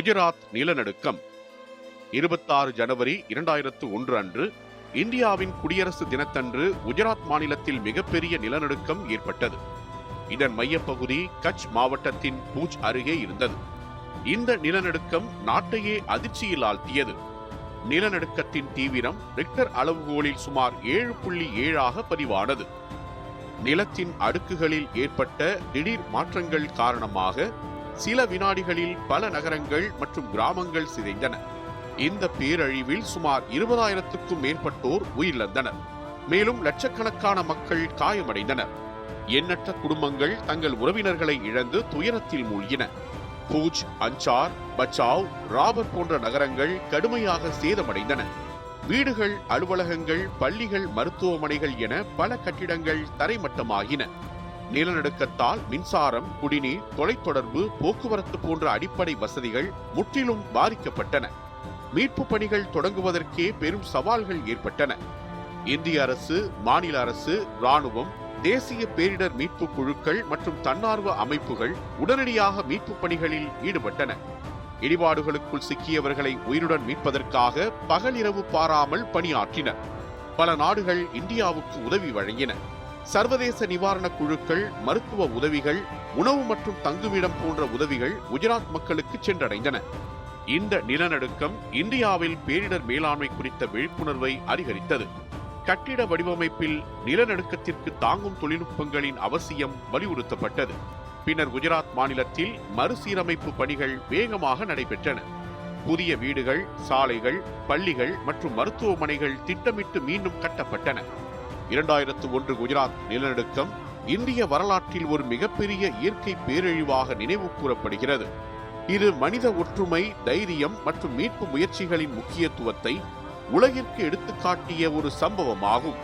குஜராத் நிலநடுக்கம் 26 ஜனவரி 2001 அன்று இந்தியாவின் குடியரசு தினத்தன்று குஜராத் மாநிலத்தில் மிகப்பெரிய நிலநடுக்கம் ஏற்பட்டது. இதன் மையப்பகுதி கட்ச் மாவட்டத்தின் பூஜ் அருகே இருந்தது. இந்த நிலநடுக்கம் நாட்டையே அதிர்ச்சியில் ஆழ்த்தியது. நிலநடுக்கத்தின் தீவிரம் ரிக்டர் அளவுகோலில் சுமார் 7.7 பதிவானது. நிலத்தின் அடுக்குகளில் ஏற்பட்ட திடீர் மாற்றங்கள் காரணமாக சில வினாடிகளில் பல நகரங்கள் மற்றும் கிராமங்கள் சிதைந்தன. இந்த பேரழிவில் சுமார் 20,000க்கும் மேற்பட்டோர் உயிரிழந்தனர். மேலும் லட்சக்கணக்கான மக்கள் காயமடைந்தனர். எண்ணற்ற குடும்பங்கள் தங்கள் உறவினர்களை இழந்து துயரத்தில் மூழ்கின. பூஜ், அஞ்சார், பச்சாவ், ராபர் போன்ற நகரங்கள் கடுமையாக சேதமடைந்தன. வீடுகள், அலுவலகங்கள், பள்ளிகள், மருத்துவமனைகள் என பல கட்டிடங்கள் தரைமட்டமாகின. நிலநடுக்கத்தால் மின்சாரம், குடிநீர், தொலைத்தொடர்பு, போக்குவரத்து போன்ற அடிப்படை வசதிகள் முற்றிலும் பாதிக்கப்பட்டன. மீட்பு பணிகள் தொடங்குவதற்கே பெரும் சவால்கள் ஏற்பட்டன. இந்திய அரசு, மாநில அரசு, ராணுவம், தேசிய பேரிடர் மீட்பு குழுக்கள் மற்றும் தன்னார்வ அமைப்புகள் உடனடியாக மீட்பு பணிகளில் ஈடுபட்டன. இடிபாடுகளுக்குள் சிக்கியவர்களை உயிருடன் மீட்பதற்காக பகலிரவு பாராமல் பணியாற்றினர். பல நாடுகள் இந்தியாவுக்கு உதவி வழங்கின. சர்வதேச நிவாரண குழுக்கள், மருத்துவ உதவிகள், உணவு மற்றும் தங்குமிடம் போன்ற உதவிகள் குஜராத் மக்களுக்கு சென்றடைந்தன. இந்த நிலநடுக்கம் இந்தியாவில் பேரிடர் மேலாண்மை குறித்த விழிப்புணர்வை அதிகரித்தது. கட்டிட வடிவமைப்பில் நிலநடுக்கத்திற்கு தாங்கும் தொழில்நுட்பங்களின் அவசியம் வலியுறுத்தப்பட்டது. பின்னர் குஜராத் மாநிலத்தில் மறுசீரமைப்பு பணிகள் வேகமாக நடைபெற்றன. புதிய வீடுகள், சாலைகள், பள்ளிகள் மற்றும் மருத்துவமனைகள் திட்டமிட்டு மீண்டும் கட்டப்பட்டன. 2001 குஜராத் நிலநடுக்கம் இந்திய வரலாற்றில் ஒரு மிகப்பெரிய இயற்கை பேரழிவாக நினைவு கூறப்படுகிறது. இது மனித ஒற்றுமை, தைரியம் மற்றும் மீட்பு முயற்சிகளின் முக்கியத்துவத்தை உலகிற்கு எடுத்துக்காட்டிய ஒரு சம்பவமாகும்.